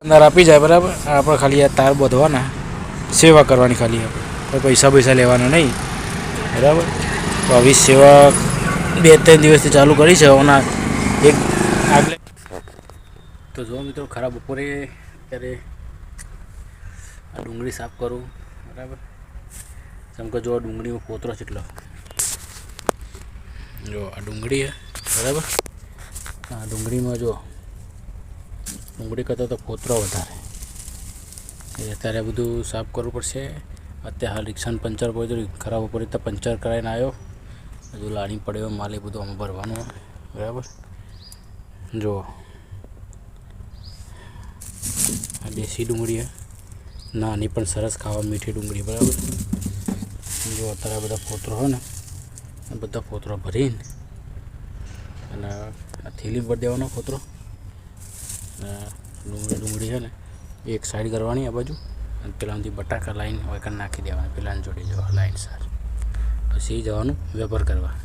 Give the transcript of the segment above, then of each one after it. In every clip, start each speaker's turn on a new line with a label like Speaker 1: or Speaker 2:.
Speaker 1: अंदर आपी जाए बराबर आप खाली आ तार बांधवाना सेवा करवानी खाली आप पैसा पैसा लेवाना नहीं बराबर। तो अभी सेवा 2-3 દિવસથી ચાલુ કરી છે ઓના એક આગલે તો જો મિત્રો ખરાબ બપોરે ત્યારે આ ડુંગળી સાફ કરું બરાબર। જેમ કે જો ડુંગળીમાં ફોતરો કેટલો જો આ ડુંગળી બરાબર। આ ડુંગળીમાં જો ડુંગળી કરતાં તો ફોતરો વધારે અત્યારે બધું સાફ કરવું પડશે। અત્યારે હાલ રિક્ષાનું પંચર પડ્યું ખરાબ પડે તો પંચર કરાવીને આવ્યો હજુ લાણી પડ્યો માલ એ બધું આમાં ભરવાનું બરાબર। જો આ દેશી ડુંગળી નાની પણ સરસ ખાવા મીઠી ડુંગળી બરાબર। જો અત્યારે બધા ફોતરો હોય ને બધા ફોતરો ભરીને અને આ થેલી ભરી દેવાનો ફોતરો ડુંગળી છે ને એક સાઈડ કરવાની આ બાજુ અને પેલાથી બટાકા લાઈન હોય કરી નાખી દેવાના પેલાની જોડે જવા લાઈન સાર પછી જવાનું વેપાર કરવા।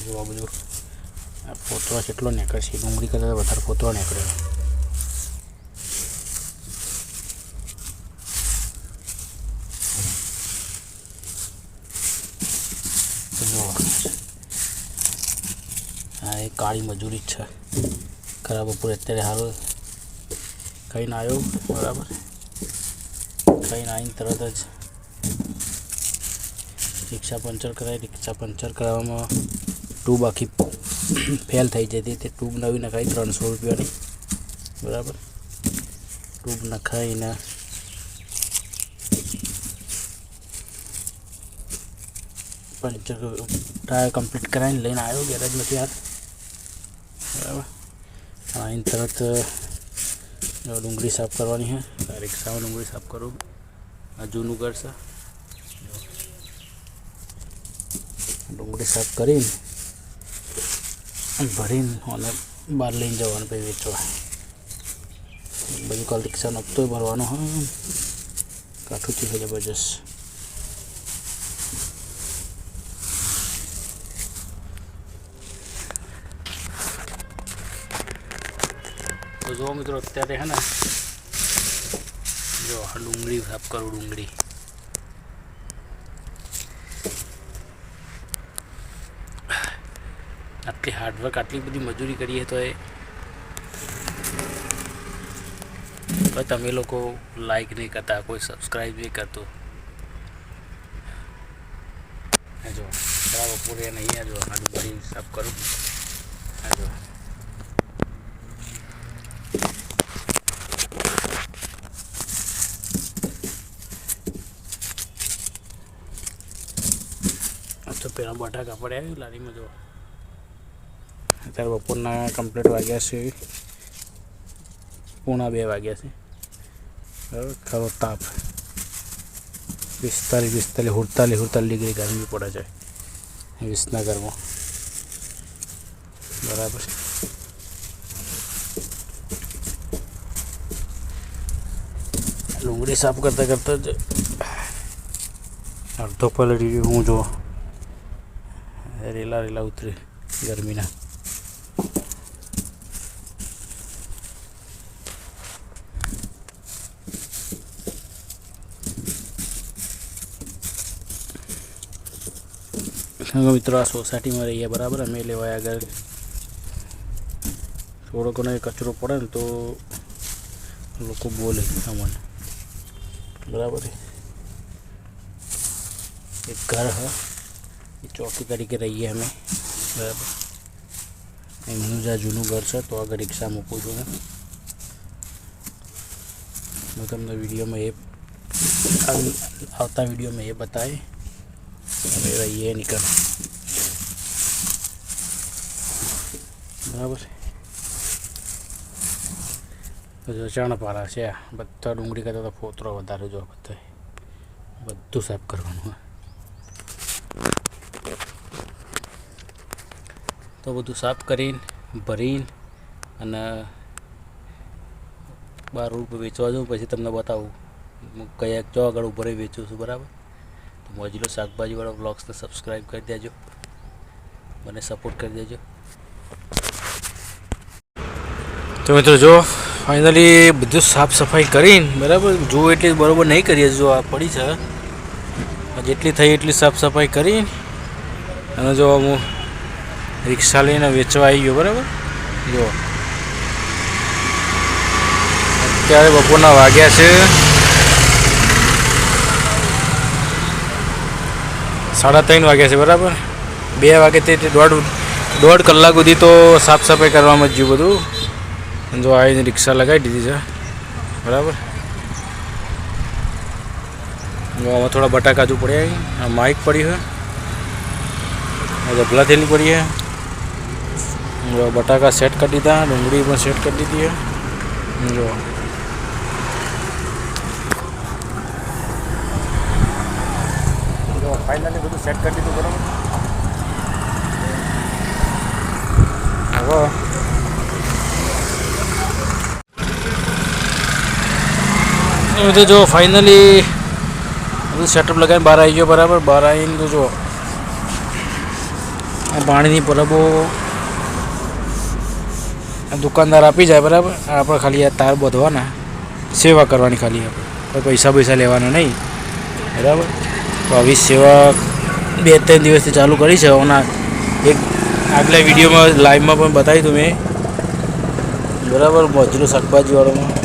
Speaker 1: જો આ બધું આ ફોતરો કેટલો નીકળે છે ડુંગળી કરતાં વધારે ફોતરો નીકળે। આ એક કાળી મજૂરી છે ખરાબ બપોરે અત્યારે હાલ ખાઈને આવ્યો બરાબર। ખાઈને આવીને તરત જ રિક્ષા પંચર કરાવી રિક્ષા પંચર કરાવવામાં ટ્યુબ આખી ફેલ થઈ જતી તે ટ્યુબ નવી નખાવી 300 રૂપિયાની બરાબર। ટ્યુબ નખાવીને પંચર ટાયર કમ્પ્લીટ કરાવીને લઈને આવ્યો ગેરેજમાંથી યાર બરાબર। આવીને તરત ડુંગળી સાફ કરવાની છે રિક્ષામાં ડુંગળી સાફ કરું આ જૂનું ઘર છે ડુંગળી સાફ કરીને ભરીને અને બહાર લઈને જવાનું પછી વેચવા બધું કાલ રિક્ષાનો હપ્તો ભરવાનો હોય કાઠું છે જબરજસ્ત। તો જો મિત્રો અત્યારે है ને જો આ ડુંગળી સાફ કરું ડુંગળી આટલી હાર્ડવર્ક આટલી બધી મજૂરી કરીએ તો તમે લોકો લાઈક નહીં કરતા કોઈ સબસ્ક્રાઈબ નહીં કરતો જો ખરાબ બપોરે નહીં જો આ ડુંગળી સાફ કરું જો તો પેલા બટાકા પડ્યા લારીમાં જો અત્યારે બપોરના કમ્પ્લીટ વાગ્યા છે 1:45 વાગ્યા છે બરાબર। ખરો તાપ 45 ડિગ્રી ગરમી પડે છે વિસનગરમાં બરાબર। ડુંગળી સાફ કરતાં કરતાં જ અડધો પલળી હું જો રેલા ઉતરી ગરમીના મિત્રો આ સોસાયટીમાં રહીએ બરાબર। અમે લેવાય આગળ થોડો ઘણો કચરો પડે ને તો લોકો બોલે અમને બરાબર। એક ઘર હ ચોકી તરીકે રહીએ અમે બરાબર। એમનું જ આ જૂનું ઘર છે તો આગળ રિક્ષા મૂકું છું હું તમને વિડીયોમાં એ આવતા વિડીયોમાં એ બતાવે અમે રહીએ નીકળ બરાબર। જો ચણપારા છે બધા ડુંગળી કરતાં તો ફોતરો વધારે જો બધું સાફ કરવાનું તો બધું સાફ કરીને ભરીને અને બહાર વેચવા જાઉં પછી તમને બતાવું હું કયા જો આગળ ઉભો રહી વેચું છું બરાબર। તો મોજીલો શાકભાજીવાળા બ્લોગ્સને સબસ્ક્રાઈબ કરી દેજો મને સપોર્ટ કરી દેજો। તો મિત્રો જો ફાઇનલી બધું સાફ સફાઈ કરીને બરાબર જો એટલી બરાબર નહીં કરીએ જો આ પડી છે જેટલી થઈ એટલી સાફ સફાઈ કરીને અને જો હું રિક્ષા લઈને વેચવા આવી ગયો બરાબર જો અત્યારે બપોરના વાગ્યા છે 3:30 વાગ્યા છે બરાબર 2 વાગે તે દોઢ કલાક સુધી તો સાફ સફાઈ કરવામાં જ ગયું બધું જો આવીને રિક્ષા લગાવી દીધી છે બરાબર જો આમાં થોડા બટાકા હજુ પડ્યા આ માઇક પડી છે આ જબલા થેલી પડી છે જો બટાકા સેટ કરી દીધા ડુંગળી પણ સેટ કરી દીધી છે જો ફાઇનલી બધું સેટ કરી દીધું બરાબર હવે તો જો ફાઇનલી બધું સેટઅપ લગાવીને બહાર આવી ગયો બરાબર બહાર આવીને તો જો આ પાણીની પરબો દુકાનદાર આપી જાય બરાબર આપણે ખાલી આ તાર બાંધવાના સેવા કરવાની ખાલી આપણે પૈસા લેવાના નહીં બરાબર તો આવી સેવા 2-3 દિવસથી ચાલુ કરી છે હમણાં એક આગલા વિડીયોમાં લાઈવમાં પણ બતાવી હતું મેં બરાબર મોજલું શાકભાજીવાળામાં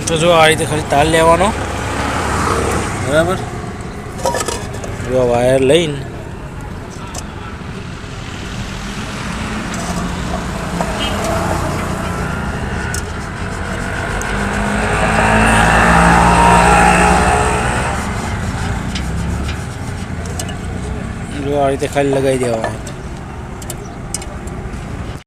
Speaker 1: તો જો આ રીતે ખાલી તાર લેવાનો બરાબર જો વાયર લઈને જો આ રીતે ખાલી લગાવી દેવાનું